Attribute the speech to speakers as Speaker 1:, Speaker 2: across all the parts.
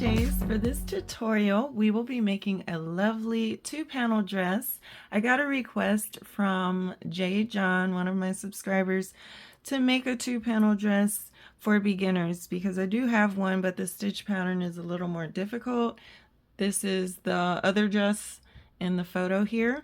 Speaker 1: Crochets. For this tutorial, we will be making a lovely 2-panel dress. I got a request from Jay John, one of my subscribers, to make a 2-panel dress for beginners because I do have one, but the stitch pattern is a little more difficult. This is the other dress in the photo here.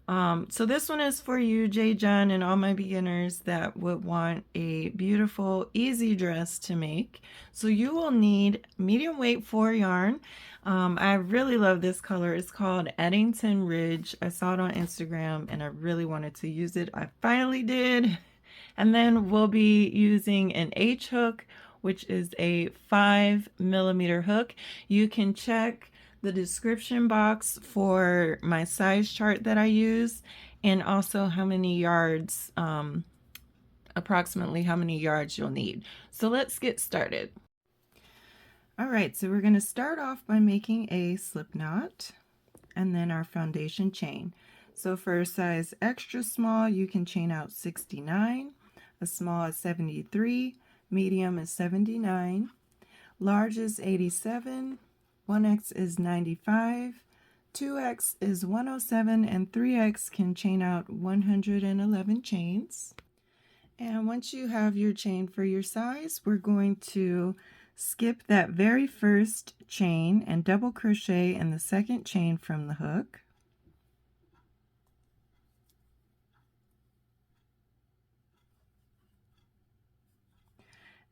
Speaker 1: So this one is for you, Jay John, and all my beginners that would want a beautiful, easy dress to make. So you will need medium weight 4 yarn. I really love this color. It's called Eddington Ridge. I saw it on Instagram and I really wanted to use it. I finally did. And then we'll be using an H hook, which is a 5mm hook. You can check the description box for my size chart that I use, and also how many yards, approximately how many yards you'll need. So let's get started. All right, so we're going to start off by making a slip knot and then our foundation chain. So for a size extra small, you can chain out 69, a small is 73, medium is 79, large is 87, 1x is 95, 2x is 107, and 3x can chain out 111 chains. And once you have your chain for your size, we're going to skip that very first chain and double crochet in the second chain from the hook.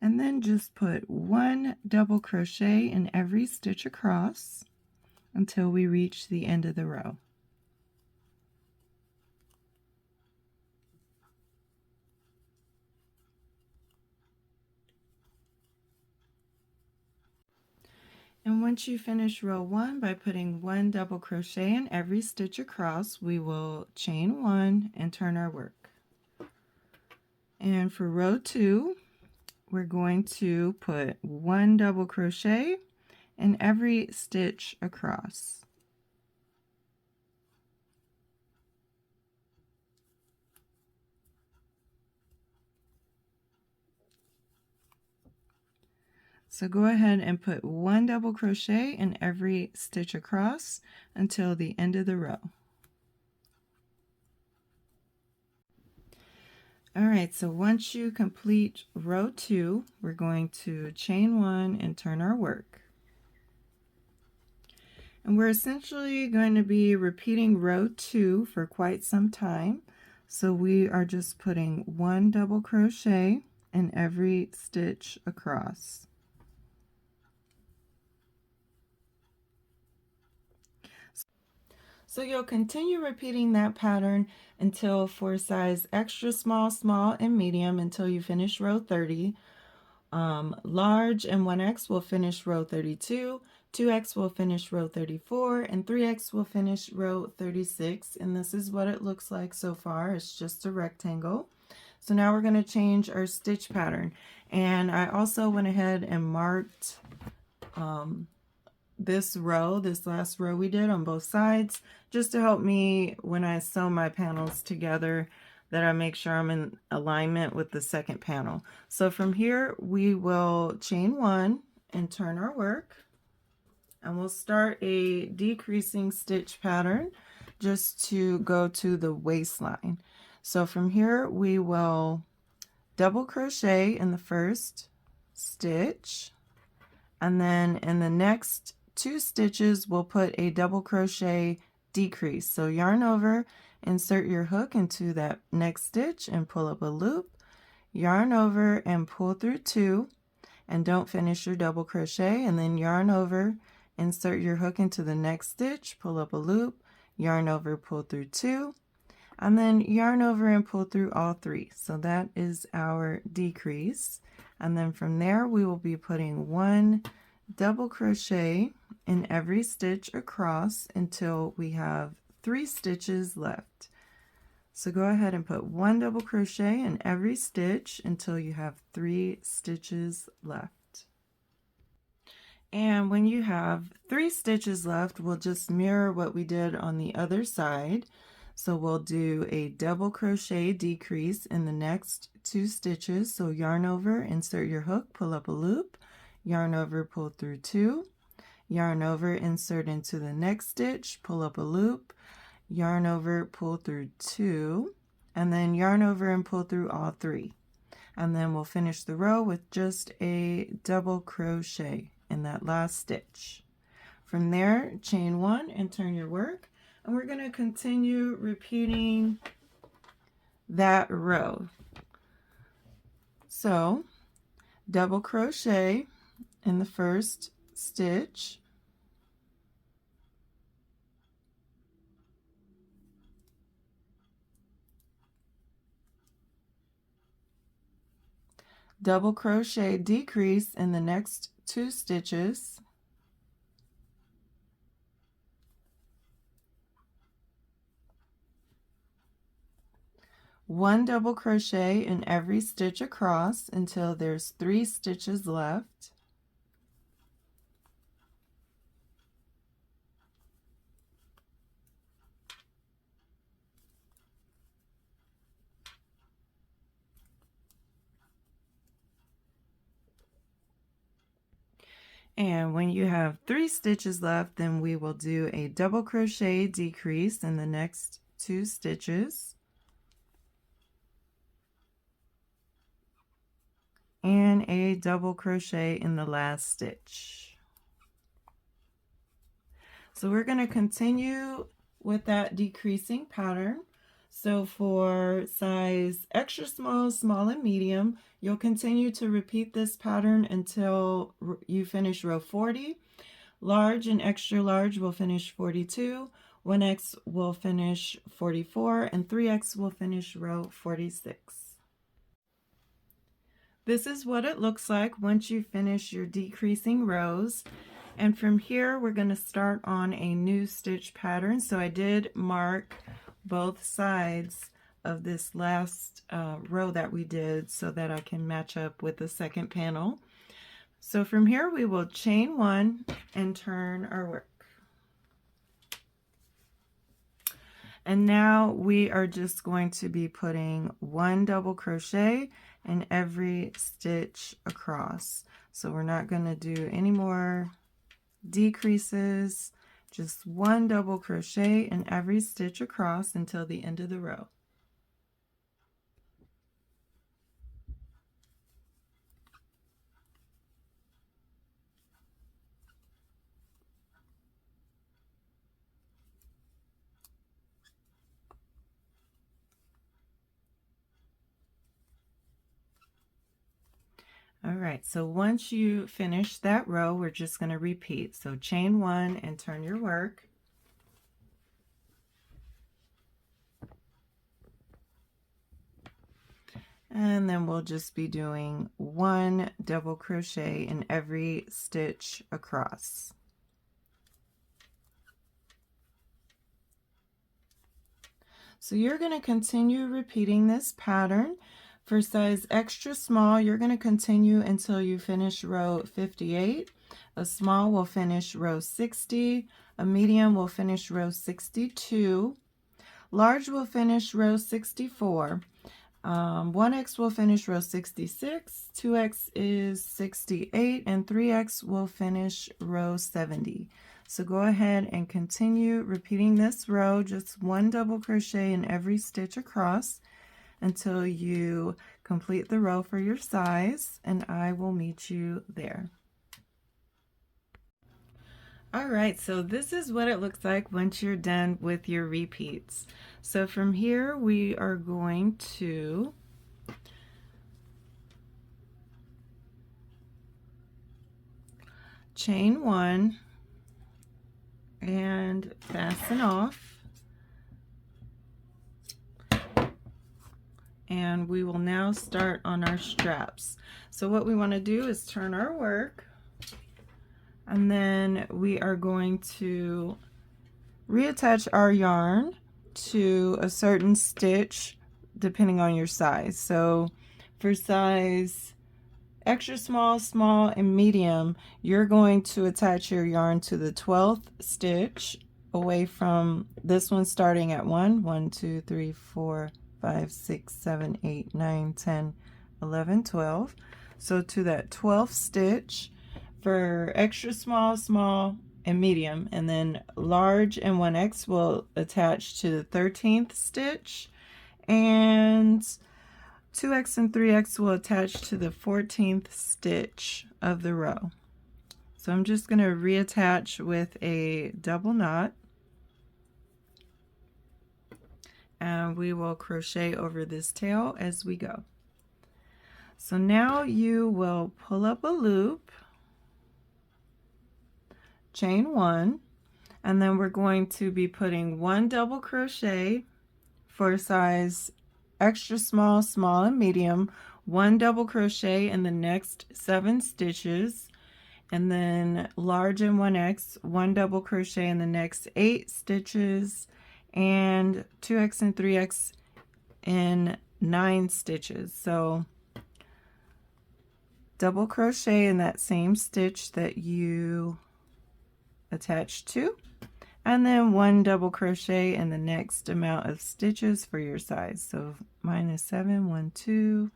Speaker 1: And then just put 1 double crochet in every stitch across until we reach the end of the row. And once you finish row 1 by putting 1 double crochet in every stitch across, we will chain 1 and turn our work. And for row 2, we're going to put 1 double crochet in every stitch across. So go ahead and put 1 double crochet in every stitch across until the end of the row. All right, so once you complete row 2, we're going to chain 1 and turn our work. And we're essentially going to be repeating row 2 for quite some time. So we are just putting 1 double crochet in every stitch across. So you'll continue repeating that pattern until for size extra small, small, and medium until you finish row 30. Large and 1x will finish row 32, 2x will finish row 34, and 3x will finish row 36. And this is what it looks like so far. It's just a rectangle. So now we're going to change our stitch pattern. And I also went ahead and marked this row, this last row we did on both sides, just to help me when I sew my panels together that I make sure I'm in alignment with the second panel. So from here we will chain 1 and turn our work, and we'll start a decreasing stitch pattern just to go to the waistline. So from here we will double crochet in the first stitch, and then in the next 2 stitches we'll put a double crochet decrease. So yarn over, insert your hook into that next stitch and pull up a loop, yarn over and pull through 2, and don't finish your double crochet, and then yarn over, insert your hook into the next stitch, pull up a loop, yarn over, pull through 2, and then yarn over and pull through all 3. So that is our decrease. And then from there we will be putting 1 double crochet in every stitch across until we have 3 stitches left. So go ahead and put 1 double crochet in every stitch until you have 3 stitches left. And when you have 3 stitches left, we'll just mirror what we did on the other side. So we'll do a double crochet decrease in the next 2 stitches. So yarn over, insert your hook, pull up a loop, yarn over, pull through 2, yarn over, insert into the next stitch, pull up a loop, yarn over, pull through 2, and then yarn over and pull through all 3. And then we'll finish the row with just a double crochet in that last stitch. From there, chain 1 and turn your work, and we're going to continue repeating that row. So double crochet in the first stitch, double crochet decrease in the next 2 stitches, one double crochet in every stitch across until there's 3 stitches left, and when you have 3 stitches left, then we will do a double crochet decrease in the next 2 stitches, and a double crochet in the last stitch. So we're going to continue with that decreasing pattern. So for size extra small, small, and medium, you'll continue to repeat this pattern until you finish row 40. Large and extra large will finish 42, 1x will finish 44, and 3x will finish row 46. This is what it looks like once you finish your decreasing rows. And from here, we're going to start on a new stitch pattern. So I did mark both sides of this last row that we did so that I can match up with the second panel. So from here, we will chain 1 and turn our work. And now we are just going to be putting 1 double crochet in every stitch across. So we're not going to do any more decreases, just 1 double crochet in every stitch across until the end of the row. All right, so once you finish that row, we're just going to repeat. So chain 1 and turn your work. And then we'll just be doing 1 double crochet in every stitch across. So you're going to continue repeating this pattern. For size extra small, you're going to continue until you finish row 58. A small will finish row 60. A medium will finish row 62. Large will finish row 64. 1x will finish row 66. 2x is 68. And 3x will finish row 70. So go ahead and continue repeating this row, just 1 double crochet in every stitch across until you complete the row for your size, and I will meet you there. All right, so this is what it looks like once you're done with your repeats. So from here, we are going to chain 1 and fasten off. And we will now start on our straps. So what we want to do is turn our work, and then we are going to reattach our yarn to a certain stitch depending on your size. So for size extra small, small, and medium, you're going to attach your yarn to the 12th stitch away from this one, starting at 1, 2, 3, 4, 5, 6, 7, 8, 9, 10, 11, 12. So to that 12th stitch, for extra small, small, and medium, and then large and 1X will attach to the 13th stitch, and 2X and 3X will attach to the 14th stitch of the row. So I'm just going to reattach with a double knot, and we will crochet over this tail as we go. So now you will pull up a loop, chain 1, and then we're going to be putting 1 double crochet for size extra small, small, and medium, 1 double crochet in the next 7 stitches, and then large and 1X, 1 double crochet in the next 8 stitches, and 2X and 3X in 9 stitches. So double crochet in that same stitch that you attached to, and then 1 double crochet in the next amount of stitches for your size. So mine is 7, 1, 2,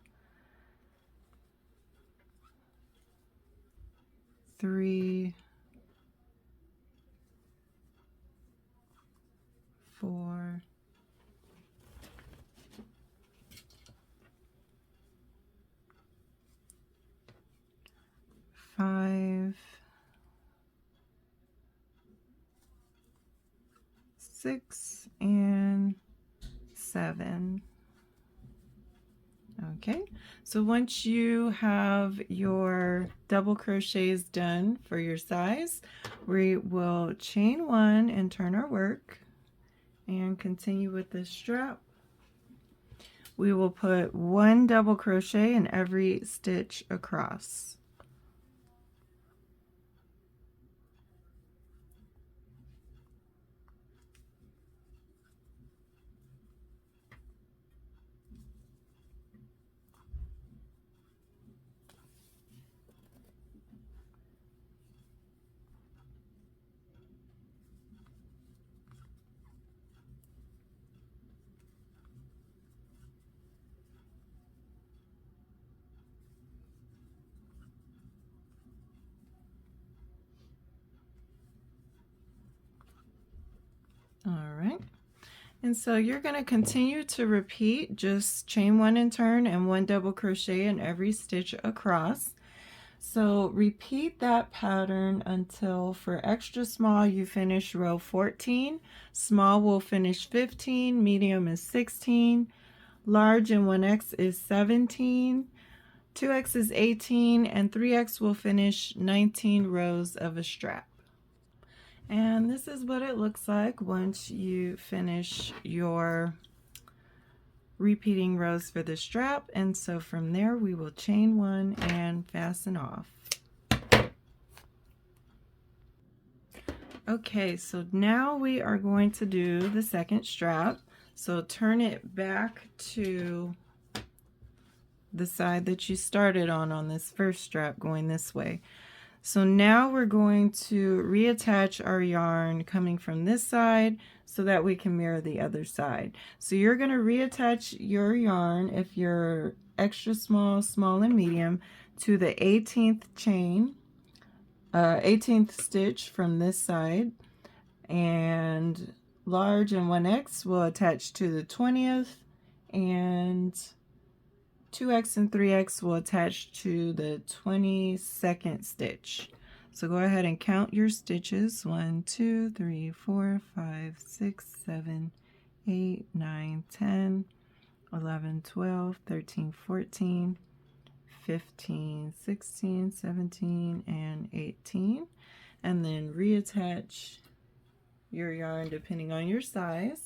Speaker 1: 3, 4, 5, 6, and 7. Okay, so once you have your double crochets done for your size, we will chain 1 and turn our work and continue with this strap. We will put 1 double crochet in every stitch across. All right, and so you're going to continue to repeat, just chain 1 and turn, and 1 double crochet in every stitch across. So repeat that pattern until for extra small you finish row 14, small will finish 15, medium is 16, large and 1X is 17, 2X is 18, and 3X will finish 19 rows of a strap. And this is what it looks like once you finish your repeating rows for the strap. And so from there we will chain 1 and fasten off. Okay, so now we are going to do the second strap. So turn it back to the side that you started on this first strap, going this way. So now we're going to reattach our yarn coming from this side so that we can mirror the other side. So you're going to reattach your yarn, if you're extra small, small, and medium, to the 18th chain, 18th stitch from this side, and large and 1X will attach to the 20th, and 2X and 3X will attach to the 22nd stitch. So go ahead and count your stitches. 1, 2, 3, 4, 5, 6, 7, 8, 9, 10, 11, 12, 13, 14, 15, 16, 17, and 18. And then reattach your yarn depending on your size.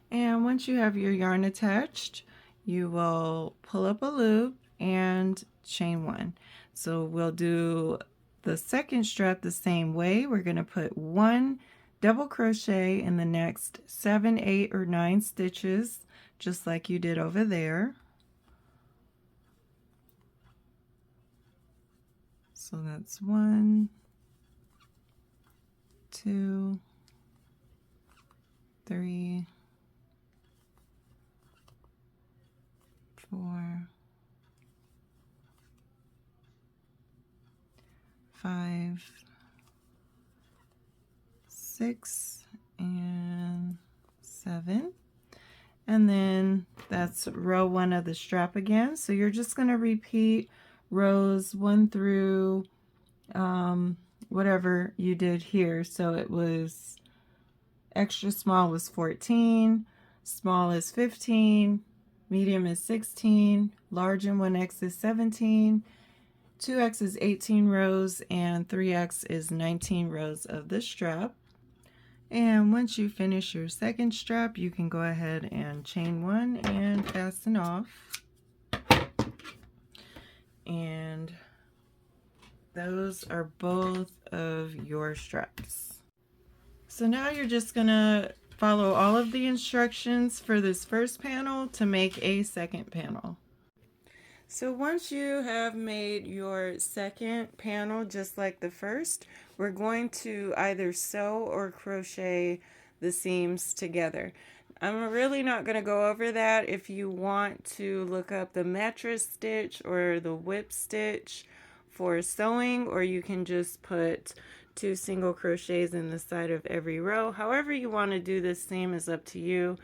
Speaker 1: And once you have your yarn attached, you will pull up a loop and chain 1. So we'll do the second strap the same way. We're going to put 1 double crochet in the next 7, 8, or 9 stitches just like you did over there. So that's 1, 2, 3, 4, 5, 6, and 7. And then that's row 1 of the strap again. So you're just going to repeat rows 1 through whatever you did here. So it was extra small was 14, small is 15, medium is 16, large and 1X is 17, 2X is 18 rows, and 3X is 19 rows of the strap. And once you finish your second strap, you can go ahead and chain 1 and fasten off. And those are both of your straps. So now you're just gonna follow all of the instructions for this first panel to make a second panel. So once you have made your second panel just like the first, we're going to either sew or crochet the seams together. I'm really not going to go over that. If you want to look up the mattress stitch or the whip stitch for sewing, or you can just put 2 single crochets in the side of every row. However you want to do this seam is up to you.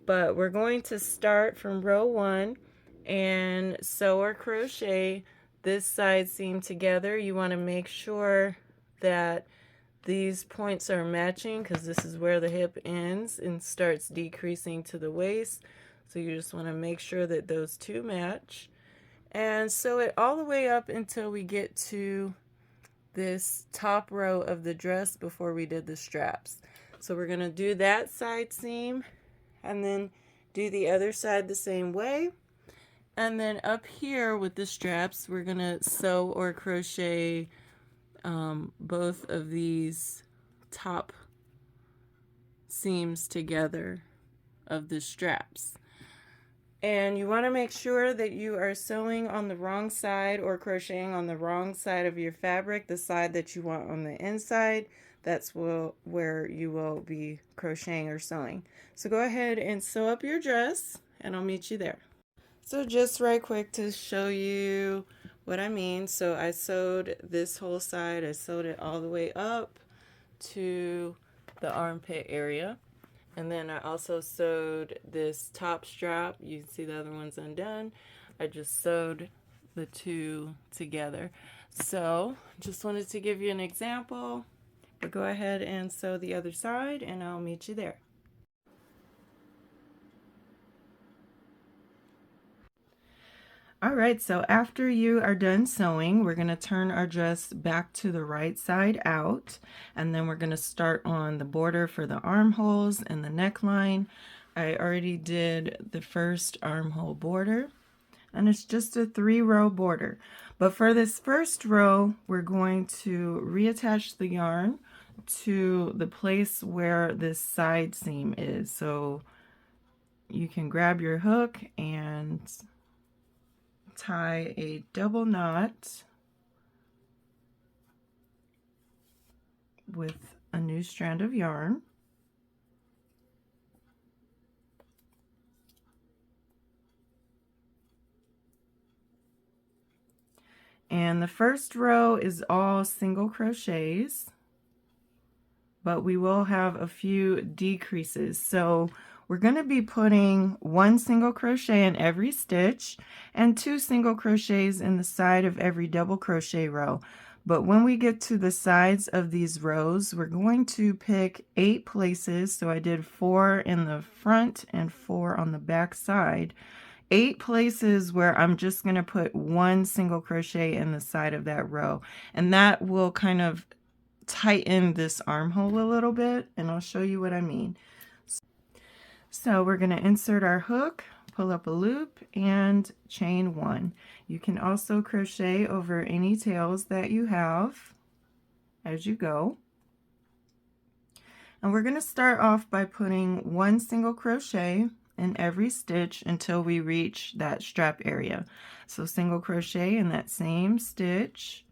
Speaker 1: But we're going to start from row 1 and sew or crochet this side seam together. You want to make sure that these points are matching, because this is where the hip ends and starts decreasing to the waist. So you just want to make sure that those two match, and sew it all the way up until we get to this top row of the dress before we did the straps. So we're going to do that side seam and then do the other side the same way. And then up here with the straps, we're going to sew or crochet both of these top seams together of the straps. And you want to make sure that you are sewing on the wrong side or crocheting on the wrong side of your fabric, the side that you want on the inside. That's where you will be crocheting or sewing. So go ahead and sew up your dress, and I'll meet you there. So just right quick to show you what I mean. So I sewed this whole side. I sewed it all the way up to the armpit area. And then I also sewed this top strap. You can see the other one's undone. I just sewed the two together. So just wanted to give you an example. But go ahead and sew the other side, and I'll meet you there. Alright, so after you are done sewing, we're going to turn our dress back to the right side out, and then we're going to start on the border for the armholes and the neckline. I already did the first armhole border, and it's just a 3-row border. But for this first row, we're going to reattach the yarn to the place where this side seam is. So you can grab your hook and tie a double knot with a new strand of yarn. And the first row is all single crochets, but we will have a few decreases. So we're going to be putting 1 single crochet in every stitch and 2 single crochets in the side of every double crochet row. But when we get to the sides of these rows, we're going to pick 8 places. So I did 4 in the front and 4 on the back side. 8 places where I'm just going to put 1 single crochet in the side of that row. And that will kind of tighten this armhole a little bit, and I'll show you what I mean. So we're going to insert our hook, pull up a loop, and chain 1. You can also crochet over any tails that you have as you go. And we're going to start off by putting 1 single crochet in every stitch until we reach that strap area. So single crochet in that same stitch,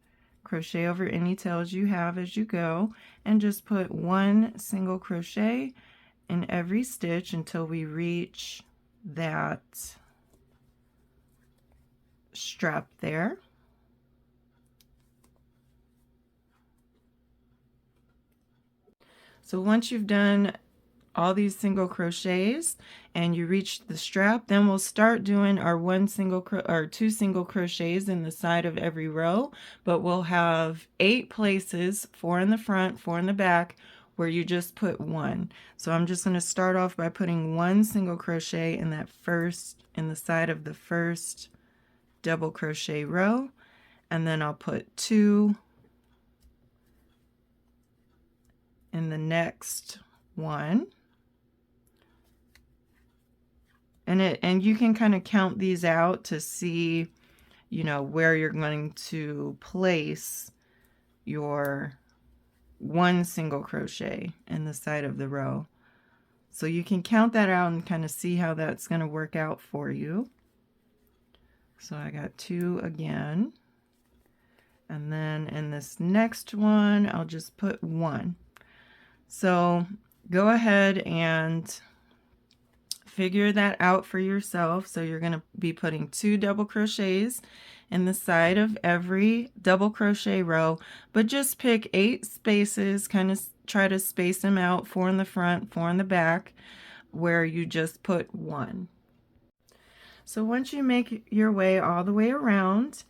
Speaker 1: crochet over any tails you have as you go, and just put 1 single crochet in every stitch until we reach that strap there. So once you've done all these single crochets and you reach the strap, then we'll start doing our 2 single crochets in the side of every row, but we'll have 8 places, 4 in the front, 4 in the back, where you just put 1. So I'm just going to start off by putting 1 single crochet in the side of the first double crochet row, and then I'll put 2 in the next one. And you can kind of count these out to see, you know, where you're going to place your 1 single crochet in the side of the row. So you can count that out and kind of see how that's going to work out for you. So I got 2 again. And then in this next one, I'll just put 1. So go ahead and figure that out for yourself. So you're going to be putting 2 double crochets in the side of every double crochet row, but just pick 8 spaces, kind of try to space them out, 4 in the front, 4 in the back, where you just put 1. So once you make your way all the way around,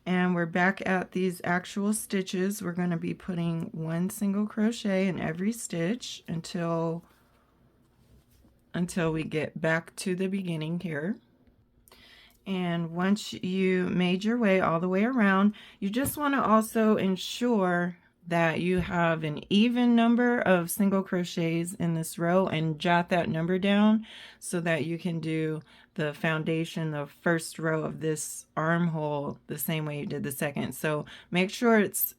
Speaker 1: and we're back at these actual stitches, we're going to be putting 1 single crochet in every stitch until we get back to the beginning here. And once you made your way all the way around, you just want to also ensure that you have an even number of single crochets in this row, and jot that number down so that you can do the foundation, the first row of this armhole, the same way you did the second. So make sure it's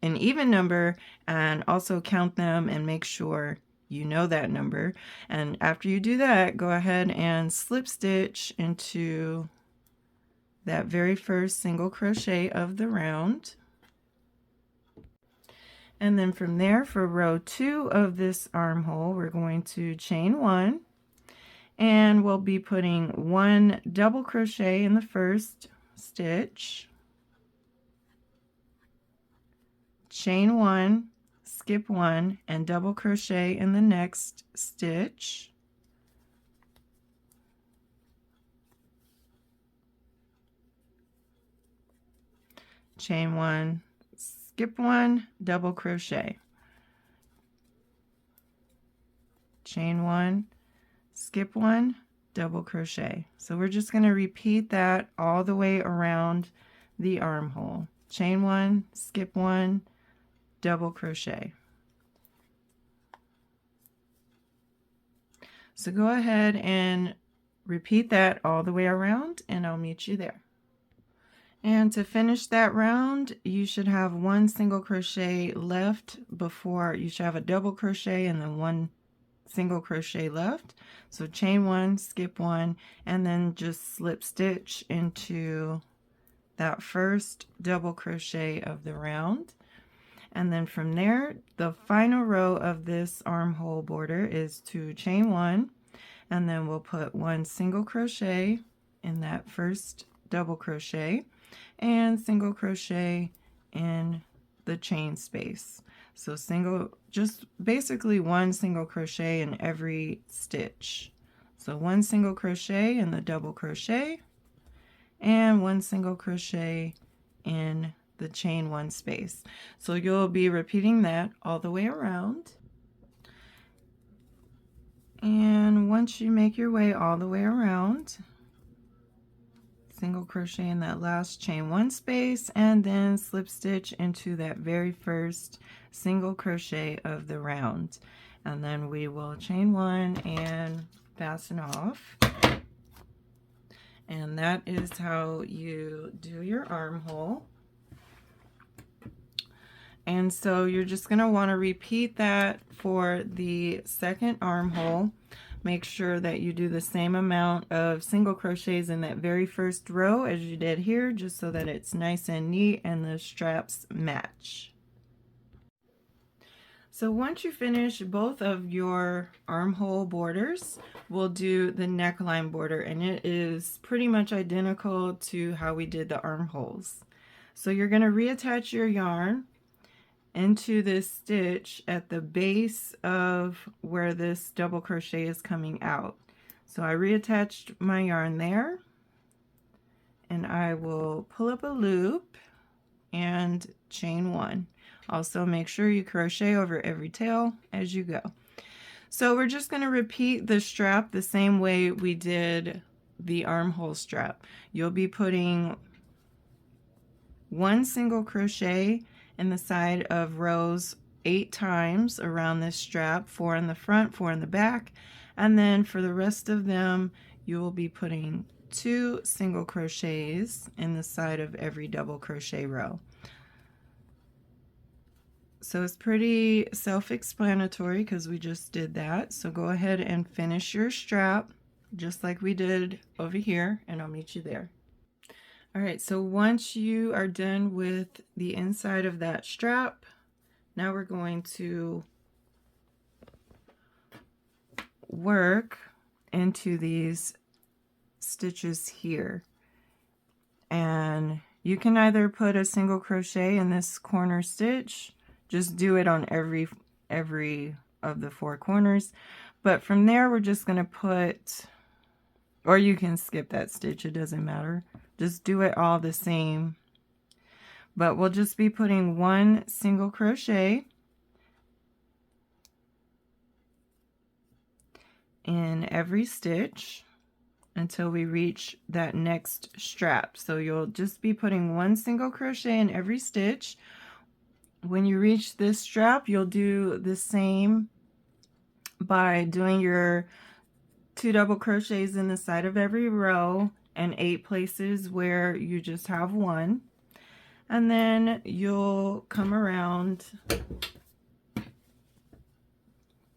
Speaker 1: an even number, and also count them and make sure you know that number. And after you do that, go ahead and slip stitch into that very first single crochet of the round. And then from there, for row 2 of this armhole, we're going to chain 1, and we'll be putting 1 double crochet in the first stitch, chain 1, skip 1, and double crochet in the next stitch. Chain 1, skip 1, double crochet. Chain 1, skip 1, double crochet. So we're just going to repeat that all the way around the armhole. Chain 1, skip 1, double crochet. So go ahead and repeat that all the way around, and I'll meet you there. And to finish that round, you should have 1 single crochet left before you should have a double crochet and then 1 single crochet left. So chain 1, skip 1, and then just slip stitch into that first double crochet of the round. And then from there, the final row of this armhole border is to chain 1, and then we'll put 1 single crochet in that first double crochet, and single crochet in the chain space. So just basically 1 single crochet in every stitch. So 1 single crochet in the double crochet, and 1 single crochet in the chain 1 space. So you'll be repeating that all the way around. And once you make your way all the way around, single crochet in that last chain 1 space, and then slip stitch into that very first single crochet of the round, and then we will chain 1 and fasten off. And that is how you do your armhole. And so you're just going to want to repeat that for the second armhole. make sure that you do the same amount of single crochets in that very first row as you did here, just so that it's nice and neat and the straps match. So once you finish both of your armhole borders, we'll do the neckline border, and it is pretty much identical to how we did the armholes. So you're going to reattach your yarn into this stitch at the base of where this double crochet is coming out. So I reattached my yarn there, and I will pull up a loop and chain one. Also make sure you crochet over every tail as you go. So we're just going to repeat the strap the same way we did the armhole strap. You'll be putting one single crochet in the side of rows 8 times around this strap, 4 in the front, 4 in the back, and then for the rest of them you will be putting 2 single crochets in the side of every double crochet row. So it's pretty self-explanatory because we just did that. So go ahead and finish your strap just like we did over here, and I'll meet you there. Alright, so once you are done with the inside of that strap, now we're going to work into these stitches here. And you can either put a single crochet in this corner stitch, just do it on every of the 4 corners, but from there we're just going to put, or you can skip that stitch, it doesn't matter, just do it all the same. But we'll just be putting 1 single crochet in every stitch until we reach that next strap. So you'll just be putting 1 single crochet in every stitch. When you reach this strap, you'll do the same by doing your 2 double crochets in the side of every row and 8 places where you just have 1. And then you'll come around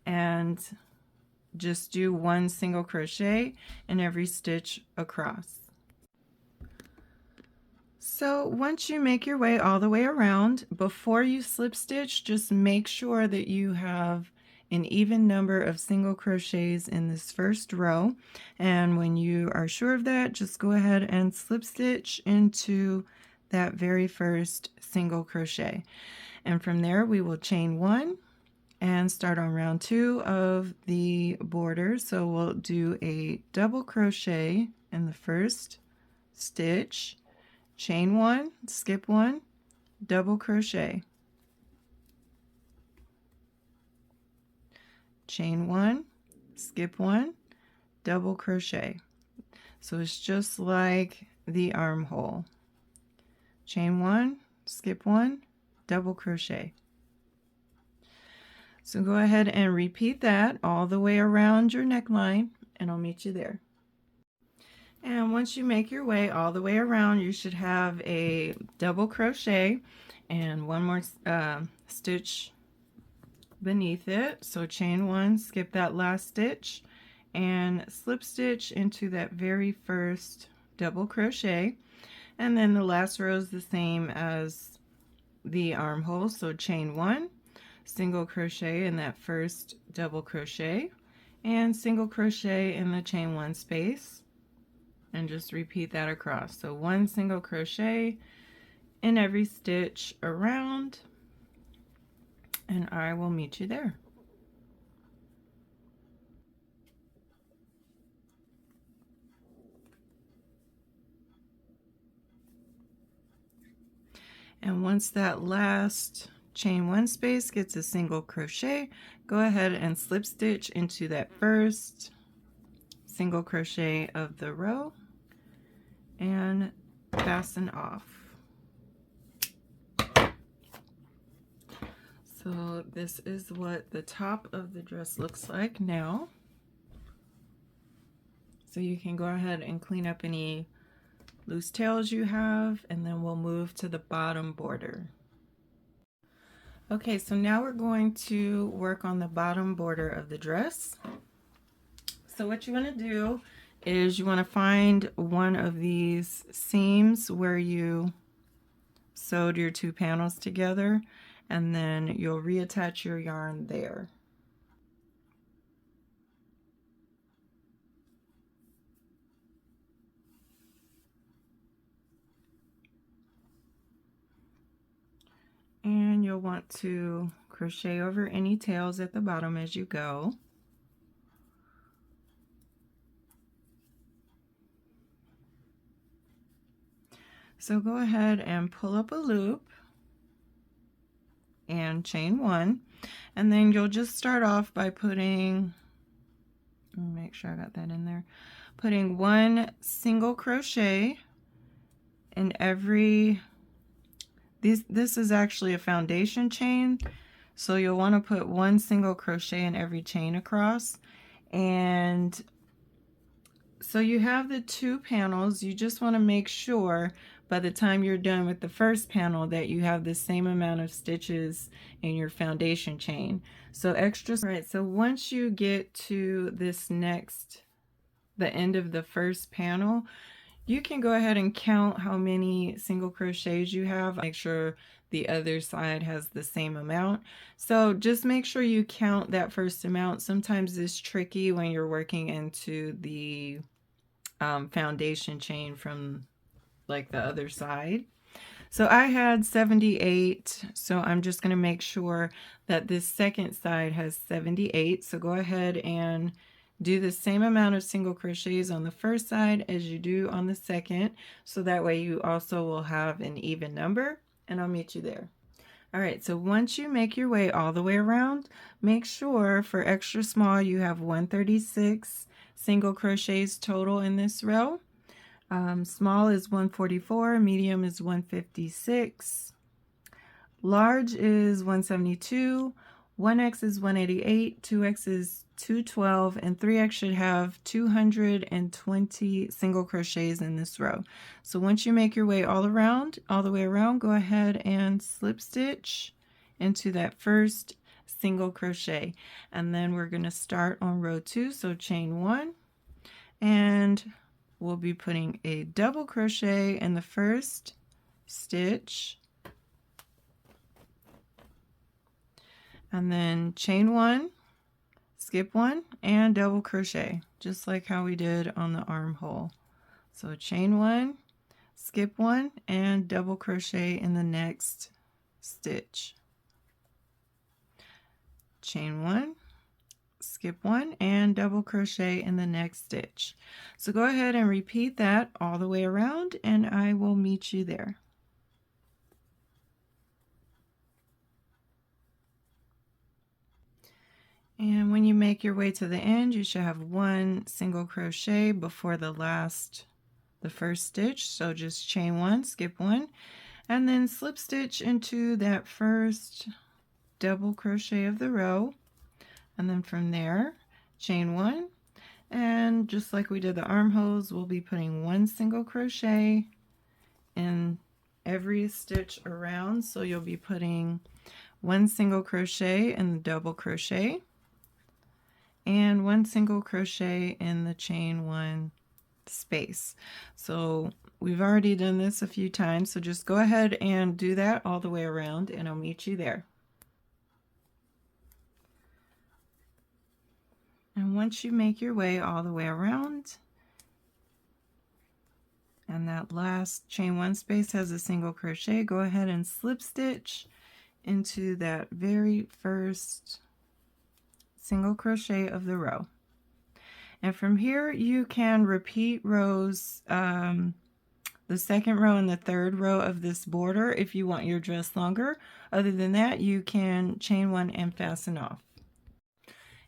Speaker 1: and just do 1 single crochet in every stitch across. So once you make your way all the way around, before you slip stitch, just make sure that you have an even number of single crochets in this first row. And when you are sure of that, just go ahead and slip stitch into that very first single crochet. And from there we will chain 1 and start on round 2 of the border. So we'll do a double crochet in the first stitch, chain 1, skip 1, double crochet, chain 1, skip 1, double crochet. So it's just like the armhole. Chain 1, skip 1, double crochet. So go ahead and repeat that all the way around your neckline, and I'll meet you there. And once you make your way all the way around, you should have a double crochet and 1 more stitch beneath it. So chain 1, skip that last stitch, and slip stitch into that very first double crochet. And then the last row is the same as the armhole. So chain 1, single crochet in that first double crochet, and single crochet in the chain 1 space. And just repeat that across. So 1 single crochet in every stitch around, and I will meet you there. And once that last chain 1 space gets a single crochet, go ahead and slip stitch into that first single crochet of the row and fasten off. So this is what the top of the dress looks like now. So you can go ahead and clean up any loose tails you have, and then we'll move to the bottom border. Okay, so now we're going to work on the bottom border of the dress. So what you want to do is you want to find one of these seams where you sewed your two panels together, and then you'll reattach your yarn there. And you'll want to crochet over any tails at the bottom as you go. So go ahead and pull up a loop and chain one, and then you'll just start off by putting, make sure I got that in there, putting one single crochet in every, this is actually a foundation chain, so you'll want to put one single crochet in every chain across. And so you have the two panels. You just want to make sure by the time you're done with the first panel that you have the same amount of stitches in your foundation chain. So extra, right, so once you get to this next, the end of the first panel, you can go ahead and count how many single crochets you have. Make sure the other side has the same amount. So just make sure you count that first amount. Sometimes it's tricky when you're working into the foundation chain from like the other side. So I had 78, so I'm just going to make sure that this second side has 78. So go ahead and do the same amount of single crochets on the first side as you do on the second, so that way you also will have an even number, and I'll meet you there. All right, so once you make your way all the way around, make sure for extra small you have 136 single crochets total in this row. Small is 144, medium is 156, large is 172, 1x is 188, 2x is 212, and 3x should have 220 single crochets in this row. So once you make your way all the way around, go ahead and slip stitch into that first single crochet, and then we're going to start on row 2. So chain 1, and we'll be putting a double crochet in the first stitch, and then chain 1, skip 1, and double crochet, just like how we did on the armhole. So chain 1, skip 1, and double crochet in the next stitch. Chain 1, skip 1, and double crochet in the next stitch. So go ahead and repeat that all the way around, and I will meet you there. And when you make your way to the end, you should have one single crochet before the first stitch. So just chain 1, skip 1, and then slip stitch into that first double crochet of the row. And then from there, chain 1, and just like we did the armholes, we'll be putting one single crochet in every stitch around. So you'll be putting one single crochet in the double crochet, and one single crochet in the chain 1 space. So we've already done this a few times, so just go ahead and do that all the way around, and I'll meet you there. And once you make your way all the way around, and that last chain 1 space has a single crochet, go ahead and slip stitch into that very first single crochet of the row. And from here you can repeat rows, the second row and the third row of this border if you want your dress longer. Other than that, you can chain 1 and fasten off.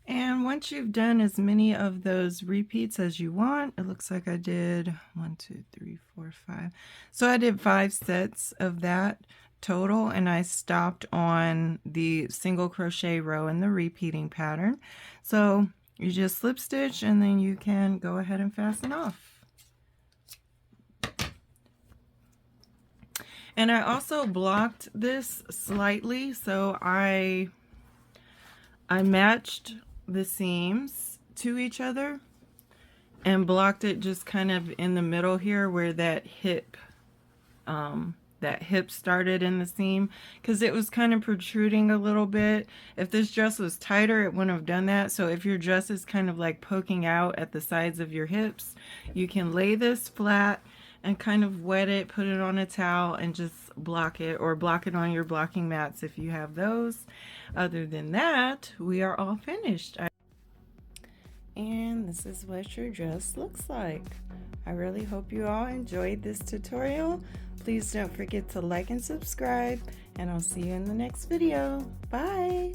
Speaker 1: And once you've done as many of those repeats as you want, it looks like I did 1, 2, 3, 4, 5. So I did 5 sets of that total, and I stopped on the single crochet row in the repeating pattern. So you just slip stitch, and then you can go ahead and fasten off. And I also blocked this slightly, so I matched the seams to each other, and blocked it just kind of in the middle here where that hip started in the seam, because it was kind of protruding a little bit. If this dress was tighter, it wouldn't have done that. So if your dress is kind of like poking out at the sides of your hips, you can lay this flat and kind of wet it, put it on a towel, and just block it, or block it on your blocking mats if you have those. Other than that, we are all finished. And this is what your dress looks like. I really hope you all enjoyed this tutorial. Please don't forget to like and subscribe, and I'll see you in the next video. Bye!